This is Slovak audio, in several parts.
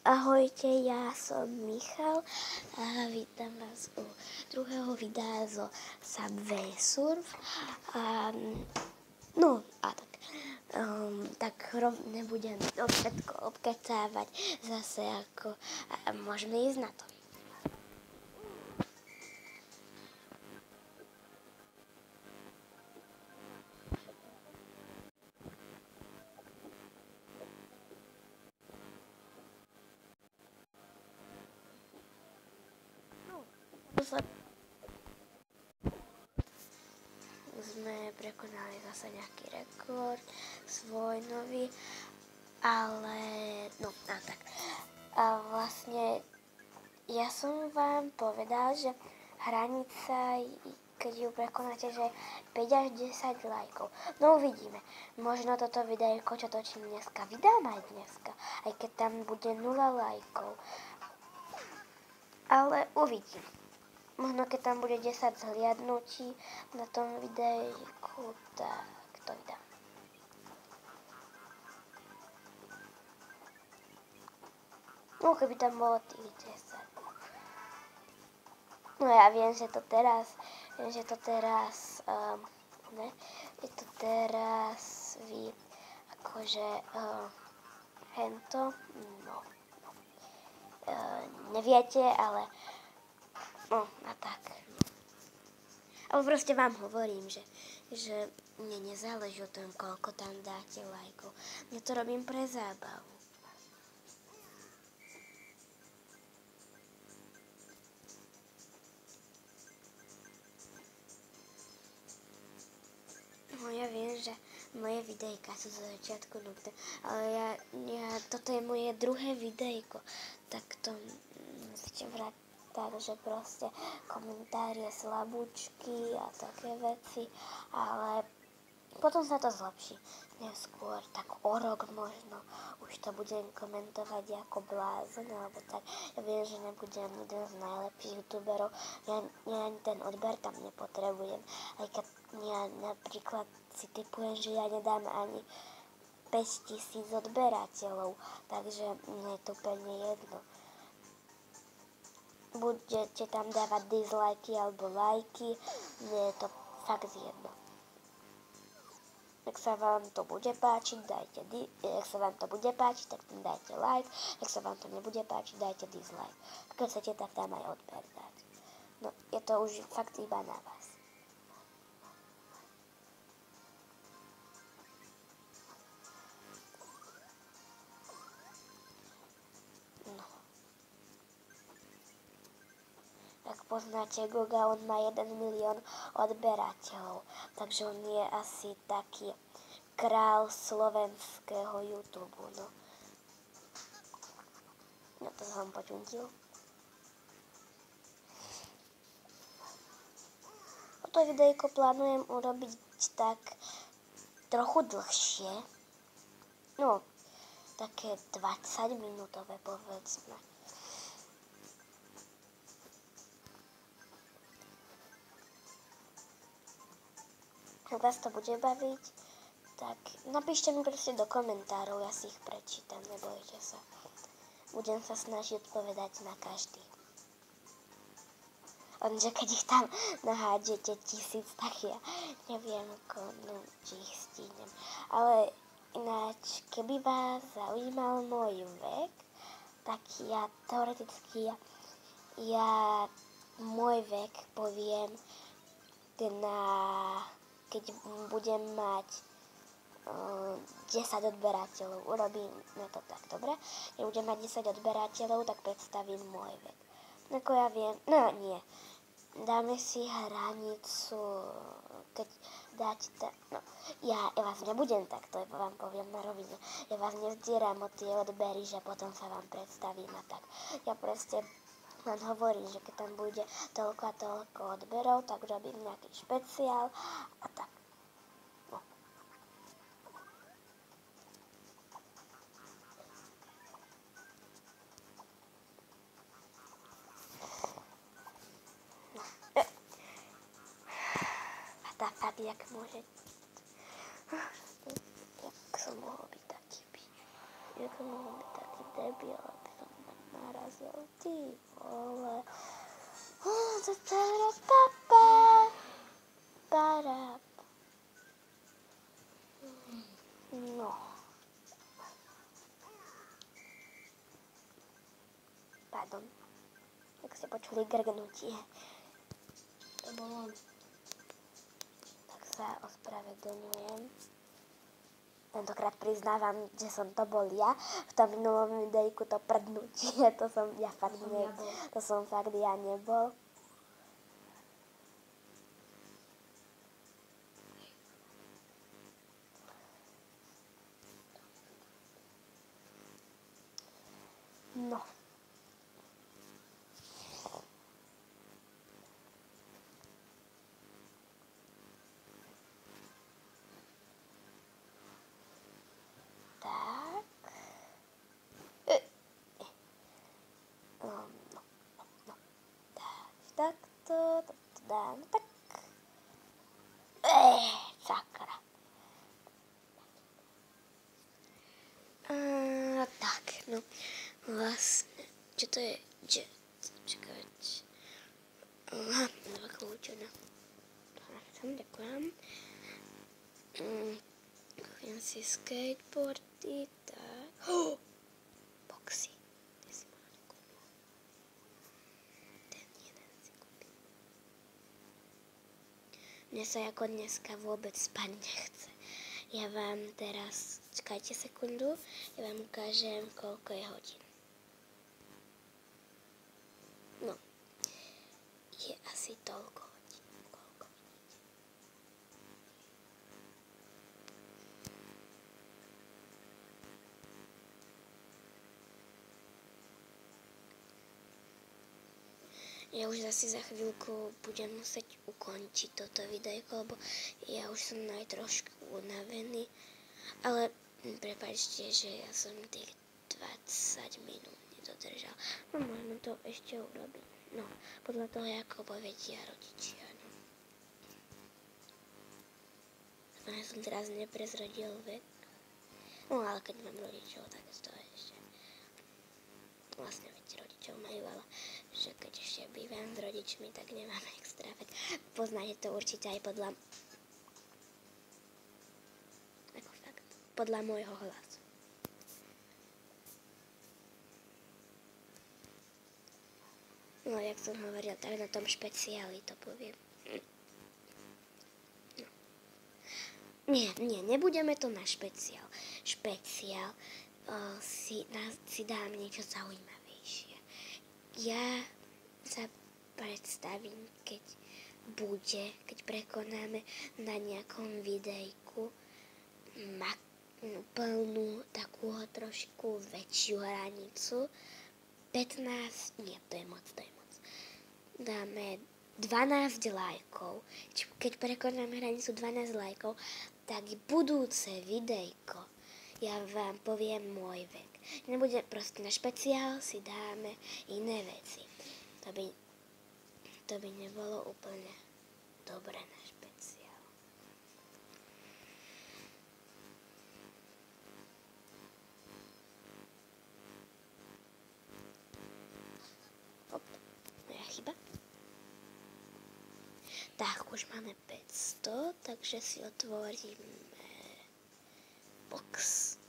Ahojte, ja som Michal a vítam vás u druhého videa zo Subway Surf. Tak nebudem to všetko obkecávať zase ako môžeme ísť na to. Sme prekonali zase nejaký rekord, svoj nový, ale tak. A vlastne ja som vám povedal, že hranica, keď ju prekonáte, že 5 až 10 lajkov. No uvidíme. Možno toto videjko, čo točím dneska, vydám aj dneska, aj keď tam bude 0 lajkov. Ale uvidím. Možno keď tam bude 10 zhliadnutí na tom videjku, tak to vydám. No keby tam bolo tých 10. No ja viem, že to teraz, je to teraz vy akože hento, neviete, ale a tak. Ale proste vám hovorím, že mne nezáleží o tom, koľko tam dáte lajkov. Ja to robím pre zábavu. No ja viem, že moje videjka sú zo začiatku nudné, ale toto je moje druhé videjko, tak to musíte vrať tak, že proste komentárie slabúčky a také veci, ale potom sa to zlepší. Neskôr, tak o rok možno, už to budem komentovať ako blázen, alebo tak. Ja viem, že nebudem jeden z najlepších youtuberov, ja ani ten odber tam nepotrebujem. Aj keď ja napríklad si typujem, že ja nedám ani 5000 odberateľov, takže mne je to úplne jedno. Budete tam dávať dislajky alebo lajky, mne je to fakt jedno. Ak sa vám to bude páčiť, ak sa vám to bude páčiť, tak tam dajte like, ak sa vám to nebude páčiť, dajte dislike. Keď chcete, tak tam aj odber dať. No, je to už fakt iba na vás. Ak poznáte Goga, on má 1 milión odberateľov, takže on je asi taký král slovenského YouTube, No to som počutil. Toto videjko plánujem urobiť tak trochu dlhšie, také 20 minútové povedzme. Ak vás to bude baviť, tak napíšte mi proste do komentárov, ja si ich prečítam, nebojte sa. Budem sa snažiť odpovedať na každý. Lenže keď ich tam nahádžete 1000, tak ja neviem, či ich stínem. Ale ináč, keby vás zaujímal môj vek, tak ja teoreticky, môj vek poviem keď budem mať 10 odberateľov. Urobíme to tak, dobre? Keď budem mať 10 odberateľov, tak predstavím môj vek. Ako ja viem, nie. Dáme si hranicu, keď dáte ja vás nebudem takto, vám poviem na rovine. Ja vás nezdieram o tie odbery, že potom sa vám predstavím a tak. Ja proste len hovorím, že keď tam bude toľko a toľko odberov, tak robím nejaký špeciál a tak. Tak, jak môže... Jak som mohol byť taký debil, aby som tam narazil. Ty vole. No. Pardon. Tak ste počuli grgnutie. To bolo. Tak sa ospravedlňujem. Tentokrát priznávam, že som to bol ja. V tom minulom videjku to prdnutie, to som ja fakt to som fakt ja nebol. No. Tak. No. Takto dám, tak. Sakra. Tak, no. Vlastne, čo to je? Čakať. Aha, nová kľúčina. Ďakujem. Kúpim si skateboardy, tak. Boxy. Kde si ma nekúpil? Ten jeden si kúpim. Mne sa ako dneska vôbec spať nechce. Ja vám teraz, čakajte sekundu, ja vám ukážem, koľko je hodín. No, je asi toľko hodín, koľko vidíte. Ja už zase za chvíľku budem musieť ukončiť toto videjko, lebo ja už som aj trošku unavený, ale prepáčte, že ja som tých 20 minút nedodržal. No možno to ešte urobím. No, podľa toho, ako povedia rodičia. No. Ja som teraz neprezradil vek. No, ale keď mám rodičov, tak to je ešte. Vlastne veď rodičov majú, ale že keď ešte bývam s rodičmi, tak nemám extra vek. Poznáte to určite aj podľa môjho hlasu. No, jak som hovoril, tak na tom špeciáli to poviem. No. Nie, nebudeme to na špeciál. Špeciál si dám niečo zaujímavejšie. Ja sa predstavím, keď prekonáme na nejakom videjku plnú takú trošku väčšiu hranicu. 15, nie, to je moc. Dáme 12 lajkov. Keď prekonáme hranicu 12 lajkov, tak budúce videjko ja vám poviem môj vek. Nebude proste na špeciál, si dáme iné veci. To by nebolo úplne dobre na špeciál. Moja chyba. Tak, už máme 500, takže si otvoríme box.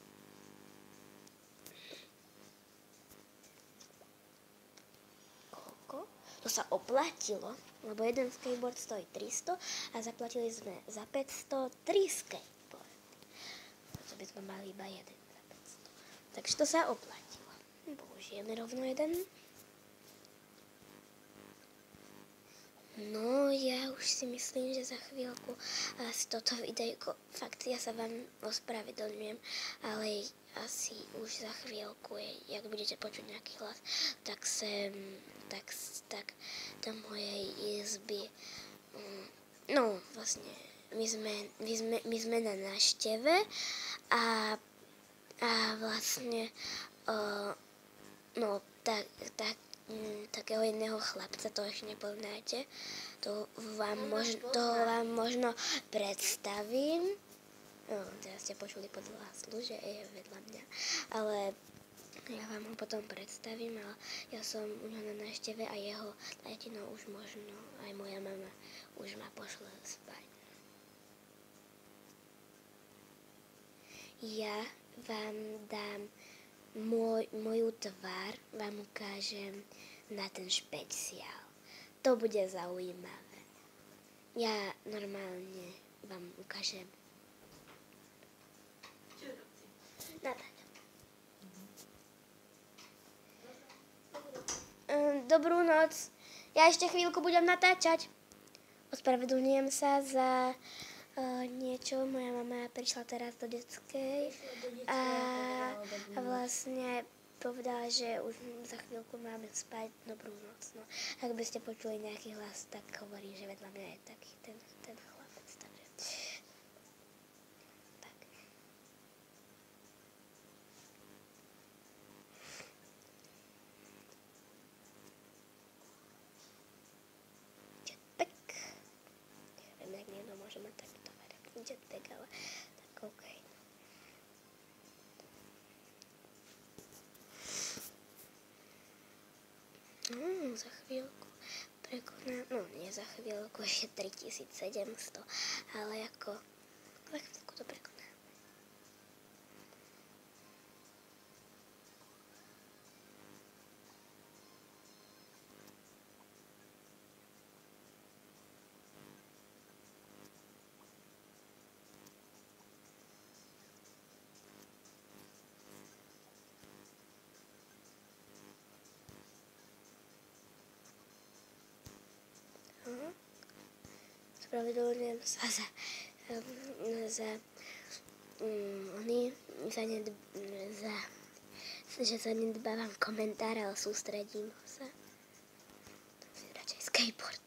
Koľko? To sa oplatilo, lebo jeden skateboard stojí 300 a zaplatili sme za 500 3 skateboardy. To by sme mali iba jeden za 500. Takže to sa oplatilo. Použijeme rovno jeden. No, ja už si myslím, že za chvíľku asi toto videjko, fakt ja sa vám ospravedlňujem, ale asi už za chvíľku, jak budete počuť nejaký hlas, tak do mojej izby, no vlastne, my sme na návšteve a vlastne, no tak takého jedného chlapca, to ešte nepoznáte, to vám možno predstavím. No, teraz ste počuli pod hlaslu, že je vedľa mňa, ale Ja vám ho potom predstavím, ale ja som u ňa na návšteve a jeho tatino už možno, aj moja mama už ma pošle spať. Ja vám dám moju tvár, vám ukážem na ten špeciál. To bude zaujímavé. Ja normálne vám ukážem. Natáčam. Dobrú noc. Ja ešte chvíľku budem natáčať. Ospravedlňujem sa za niečo. Moja mama prišla teraz do detskej a vlastne povedala, že už za chvíľku máme spať. Dobrú noc. No. Ak by ste počuli nejaký hlas, tak hovorí, že vedľa mňa je taký ten chlapec. Takže... Tak. Jetpack. Neviem, jak niekto môže mať takýto veľký jetpack, ale tak okej. Za chvíľku prekonám, no nie za chvíľku, ešte 3700, ale ako za chvíľku to prekonám. Spravedlňujem sa že sa nedbávam komentáre, ale sústredím sa. Radšej skateboard.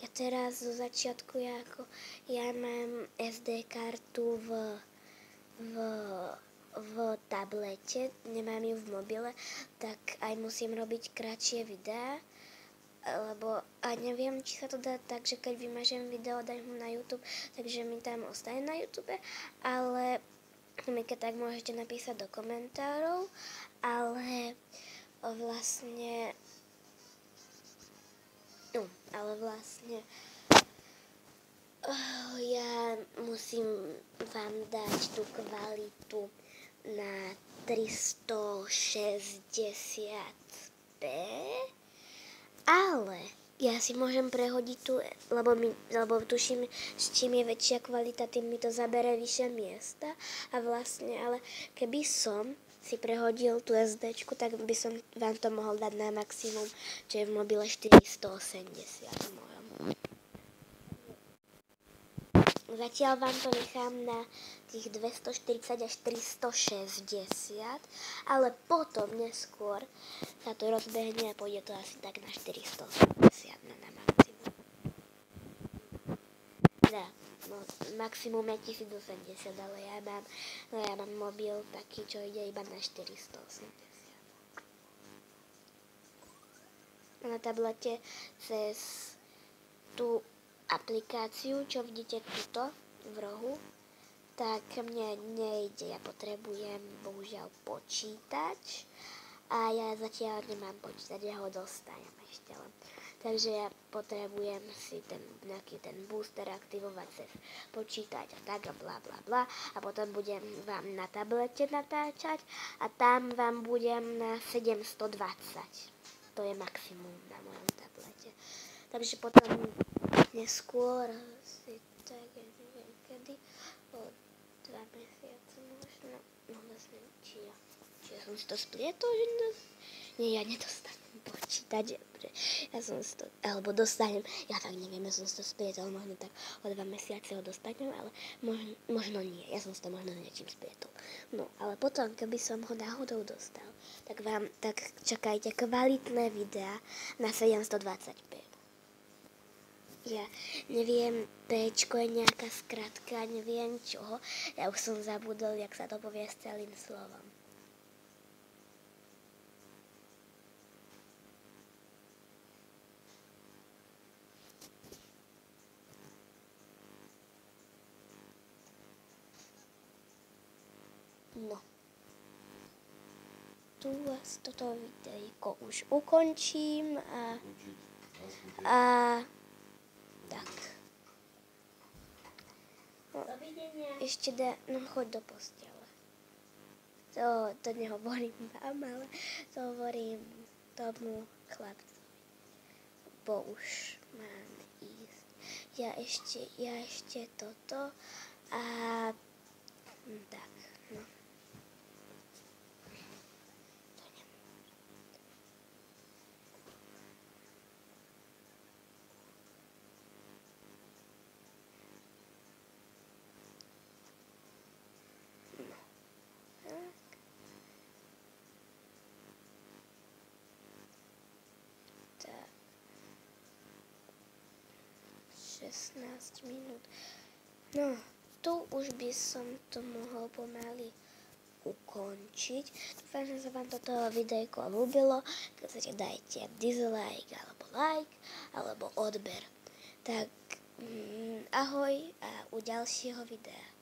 Ja teraz zo začiatku, ja mám SD kartu v tablete, nemám ju v mobile, tak aj musím robiť kratšie videá, lebo a neviem, či sa to dá tak, že keď vymažem video, dám ho na YouTube, takže mi tam ostane na YouTube, ale mi keď tak môžete napísať do komentárov, ale vlastne ja musím vám dať tú kvalitu na 360p, ale ja si môžem prehodiť tu, lebo tuším, s čím je väčšia kvalita, tým mi to zabere vyššie miesta a vlastne, ale keby som si prehodil tú SDčku, tak by som vám to mohol dať na maximum, čo je v mobile 480 v mojom. Zatiaľ vám to nechám na tých 240 až 360, ale potom neskôr sa to rozbehne a pôjde to asi tak na 480 na maximum. No, maximum je 1080, ale ja mám mobil taký, čo ide iba na 480. Na tablete cez tú aplikáciu, čo vidíte tuto v rohu, tak mne nejde. Ja potrebujem bohužiaľ počítač a ja zatiaľ nemám počítač, ja ho dostanem ešte len. Takže ja potrebujem si nejaký ten booster aktivovať cez počítač a tak a bla bla bla a potom budem vám na tablete natáčať a tam vám budem na 720. To je maximum na mojom tablete. Takže potom neskôr si tak, ja neviem kedy, o 2 mesiace možno, no vlastne, či ja som si to splietol, že nie, ja nedostanem počítať, ja som si to, alebo dostanem, ja tak neviem, ja som si to splietol, možno tak o 2 mesiace ho dostanem, ale možno nie, ja som si to možno niečím splietol. No, ale potom, keby som ho náhodou dostal, tak čakajte kvalitné videá na 720p. Ja neviem, Pčko je nejaká skratka, neviem čoho. Ja už som zabudol, jak sa to povie s celým slovom. tu toto videjko už ukončím a tak. No, ešte no choď do postele. To nehovorím vám, ale to hovorím tomu chlapcovi, bo už mám ísť. Ja ešte toto a tak, no. Tak. 16 minút. No, tu už by som to mohol pomaly ukončiť. Dúfam, že sa vám toto videjko ľúbilo. Keď chcete, dajte dislike, alebo like, alebo odber. Tak ahoj a u ďalšieho videa.